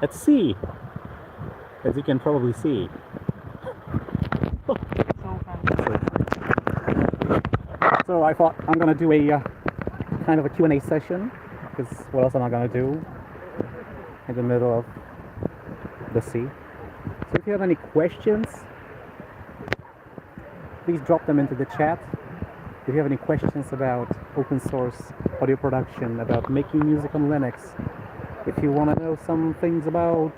at sea, as you can probably see. So I thought I'm gonna do a kind of a Q&A session, because what else am I gonna do in the middle of the sea? So if you have any questions, please drop them into the chat. If you have any questions about open source audio production, about making music on Linux, if you want to know some things about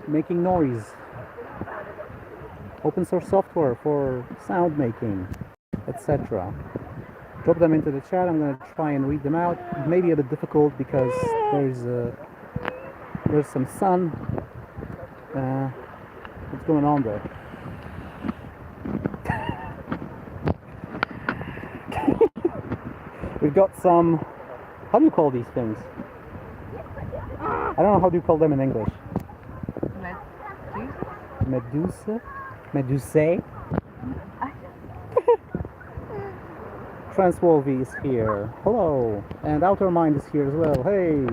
making noise, open source software for sound making, etc., drop them into the chat. I'm going to try and read them out. It may be a bit difficult because there's some sun. What's going on there? We've got some, how do you call these things? I don't know, how do you call them in English? Medusa? Medusae? Transwolvie is here. Hello. And Outer Mind is here as well. Hey.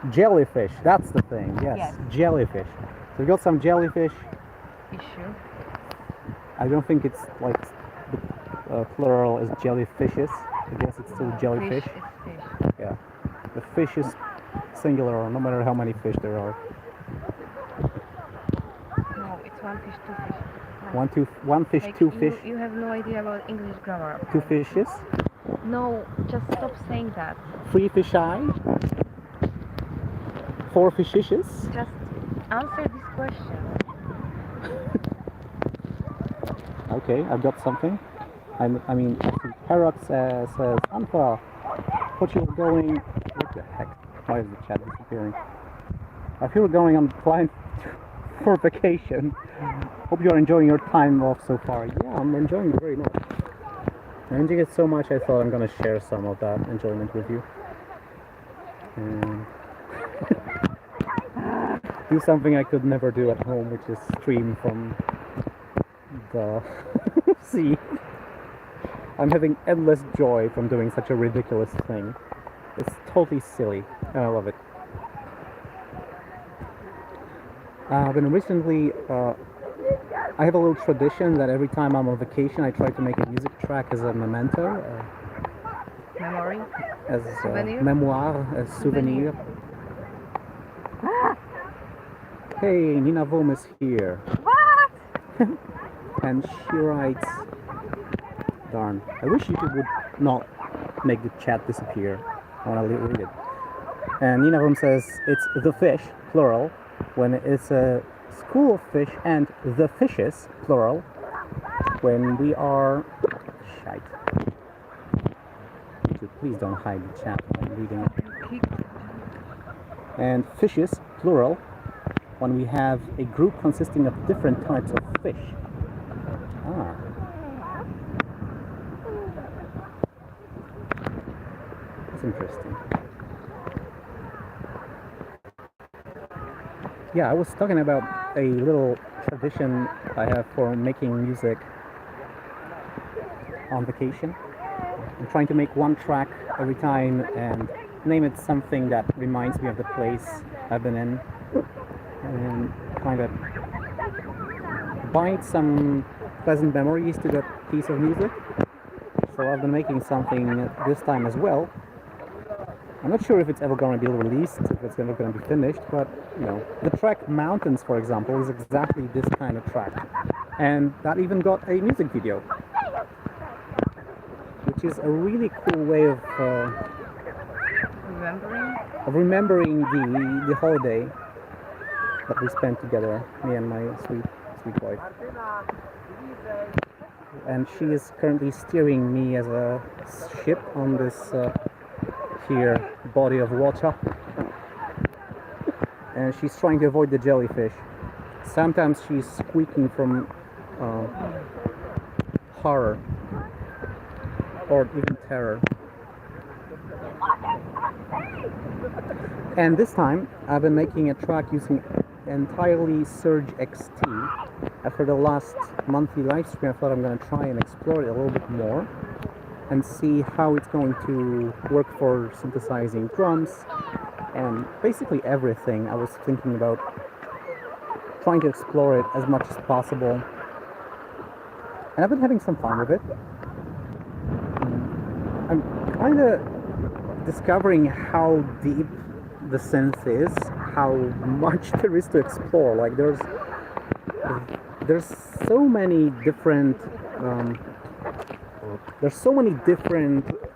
Jellyfish. That's the thing. Yes. Jellyfish. So we got some jellyfish. Issue. I don't think it's like the plural is jellyfishes. I guess it's still jellyfish. Fish is fish. Yeah. The fish is singular, no matter how many fish there are. No, it's one fish, two fish. One fish, like two fish. You have no idea about English grammar. Two fishes. No, just stop saying that. Three fish eye. Four fishes. Just answer this question. Okay, I've got something. I mean, Herox says, Anfa, what you were going... What the heck? Why is the chat disappearing? If you were going on flying for vacation, hope you're enjoying your time off so far. Yeah, I'm enjoying it very much. I'm enjoying it so much I thought I'm going to share some of that enjoyment with you. And do something I could never do at home, which is stream from the sea. I'm having endless joy from doing such a ridiculous thing. It's totally silly, and I love it. I've been recently, I have a little tradition that every time I'm on vacation I try to make a music track as a memento. Memory? As a memoir, as souvenir. Hey, Nina Vom is here. What? And she writes, darn, I wish YouTube would not make the chat disappear. I want to read it. And Nina Vom says, it's the fish, plural, when it's a school of fish, and the fishes, plural, when we are... Shite. YouTube, please don't hide the chat when I'm reading it. And fishes, plural, when we have a group consisting of different types of fish. Ah. That's interesting. Yeah, I was talking about a little tradition I have for making music on vacation. I'm trying to make one track every time and name it something that reminds me of the place I've been in, and kind of bind some pleasant memories to that piece of music. So I've been making something this time as well. I'm not sure if it's ever going to be released, if it's ever going to be finished, but, you know, the track Mountains, for example, is exactly this kind of track. And that even got a music video, which is a really cool way of remembering the holiday that we spent together, me and my sweet wife. And she is currently steering me as a ship on this here body of water, and she's trying to avoid the jellyfish. Sometimes she's squeaking from horror or even terror. And this time I've been making a track using entirely Surge XT. After the last monthly live stream, I thought I'm going to try and explore it a little bit more and see how it's going to work for synthesizing drums, and basically everything. I was thinking about trying to explore it as much as possible, and I've been having some fun with it. I'm kind of discovering how deep the synth is, how much there is to explore. Like there's so many different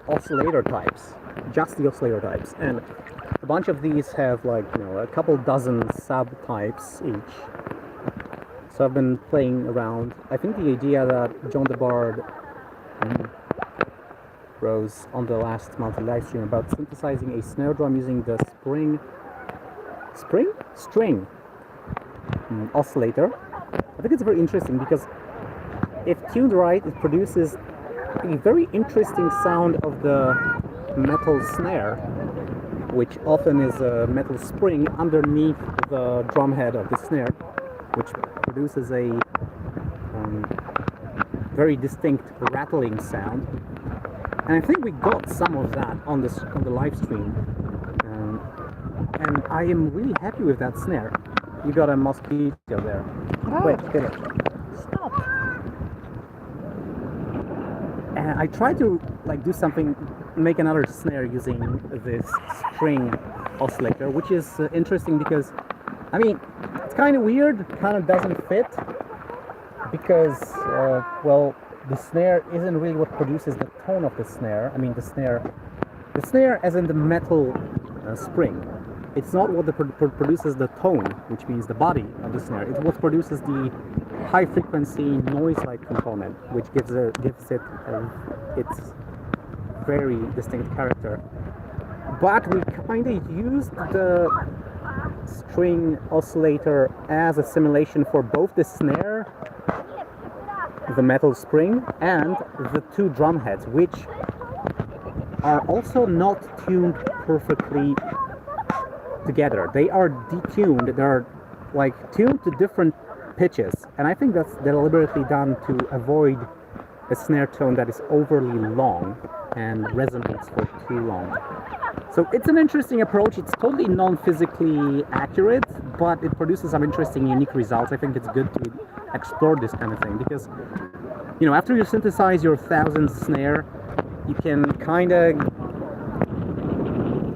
oscillator types, just the oscillator types, and a bunch of these have like, you know, a couple dozen subtypes each. So I've been playing around. I think the idea that John DeBard rose on the last monthly live stream about synthesizing a snare drum using the string oscillator, I think it's very interesting because if tuned right, it produces a very interesting sound of the metal snare, which often is a metal spring underneath the drum head of the snare, which produces a very distinct rattling sound. And I think we got some of that on the live stream, and I am really happy with that snare. You got a mosquito there. Oh. Wait, get it. Stop. And I tried to like do something, make another snare using this string oscillator, which is interesting because, I mean, it's kind of weird, kind of doesn't fit, because, well, the snare isn't really what produces the tone of the snare. I mean, the snare as in the metal spring. It's not what produces the tone, which means the body of the snare. It's what produces the high frequency noise-like component, which gives it its very distinct character. But we kind of used the string oscillator as a simulation for both the snare, the metal spring, and the two drum heads, which are also not tuned perfectly together. They are detuned. They're like tuned to different pitches, and I think that's deliberately done to avoid a snare tone that is overly long and resonates for too long. So it's an interesting approach. It's totally non-physically accurate, but it produces some interesting, unique results. I think it's good to explore this kind of thing because, you know, after you synthesize your 1000th snare, you can kind of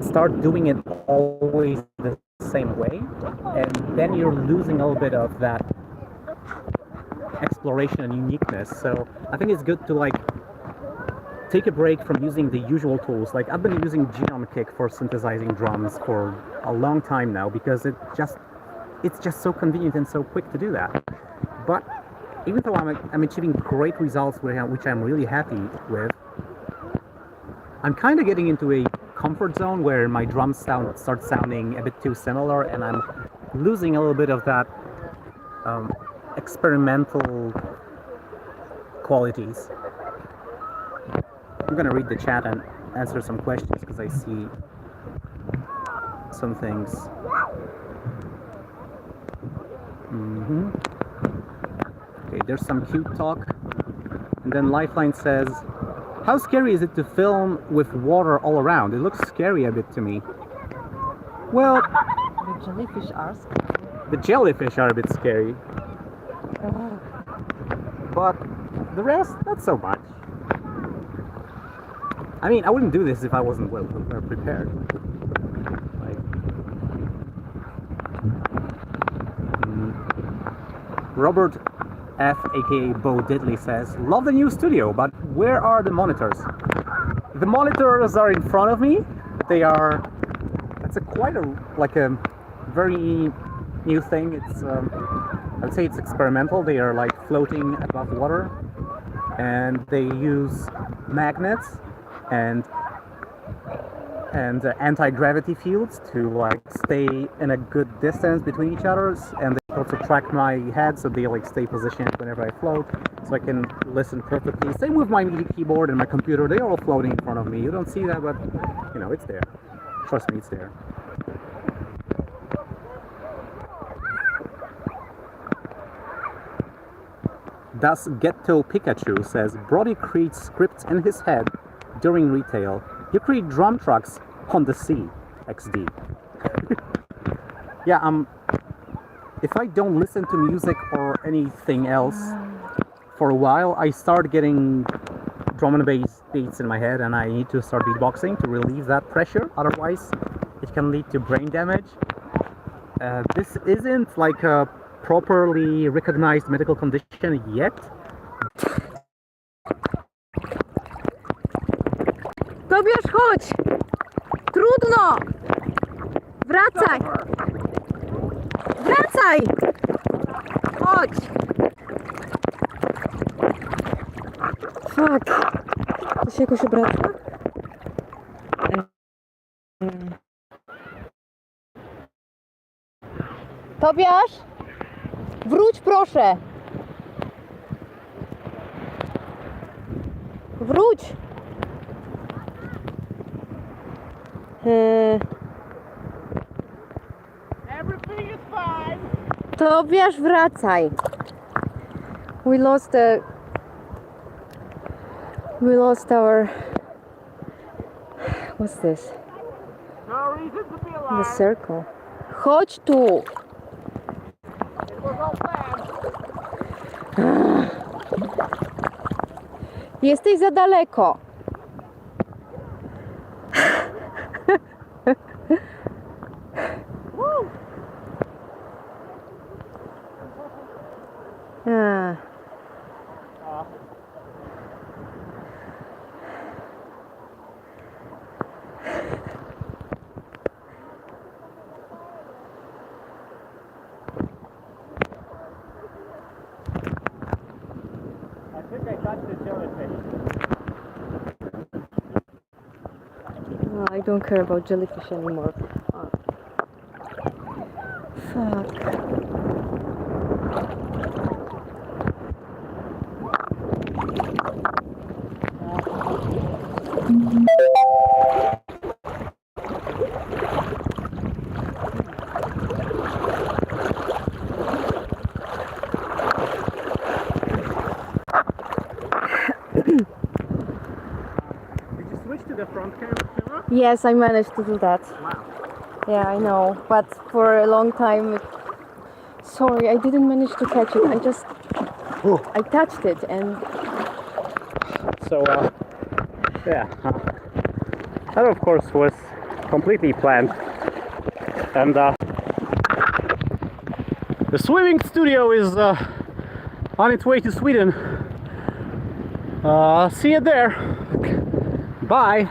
start doing it always the same way, and then you're losing a little bit of that exploration and uniqueness. So I think it's good to like take a break from using the usual tools. Like I've been using Genome Kick for synthesizing drums for a long time now because it's just so convenient and so quick to do that. But even though I'm achieving great results, which I'm really happy with, I'm kind of getting into a comfort zone where my drums start sounding a bit too similar, and I'm losing a little bit of that experimental qualities. I'm gonna read the chat and answer some questions because I see some things. Okay, there's some cute talk, and then Lifeline says, how scary is it to film with water all around? It looks scary a bit to me. Well, The jellyfish are scary. the jellyfish are a bit scary, but the rest, not so much. I mean, I wouldn't do this if I wasn't well prepared. Like, Robert F, aka Bo Diddley, says, love the new studio, but where are the monitors? The monitors are in front of me. They are, it's quite a very new thing. It's, I would say it's experimental. They are like floating above water, and they use magnets and anti-gravity fields to like stay in a good distance between each other, and they also track my head so they like stay positioned whenever I float, so I can listen perfectly. Same with my MIDI keyboard and my computer. They are all floating in front of me. You don't see that, but you know, it's there. Trust me, it's there. Thus Ghetto Pikachu says, Brody creates scripts in his head during retail. You create drum trucks on the sea, XD. yeah, if I don't listen to music or anything else for a while, I start getting drum and bass beats in my head, and I need to start beatboxing to relieve that pressure. Otherwise, it can lead to brain damage. This isn't like a properly recognized medical condition yet. Tobiasz, chodź! Trudno! Wracaj! Wracaj! Chodź! Fuck! To się jakoś obraca? Tobiasz! Wróć, proszę! Wróć! Everything is fine. Tobiasz, wracaj! We lost our... What's this? No reason to be The alarmed. circle. Chodź tu! It was all planned. Jesteś za daleko. Woo! Ah. I think I got the jellyfish. Oh, I don't care about jellyfish anymore. Oh. Fuck. Did you switch to the front camera? Yes, I managed to do that. Wow. Yeah, I know, but for a long time... Sorry, I didn't manage to catch it. I touched it and... So, yeah, that of course was completely planned, and the swimming studio is on its way to Sweden. See you there. Bye.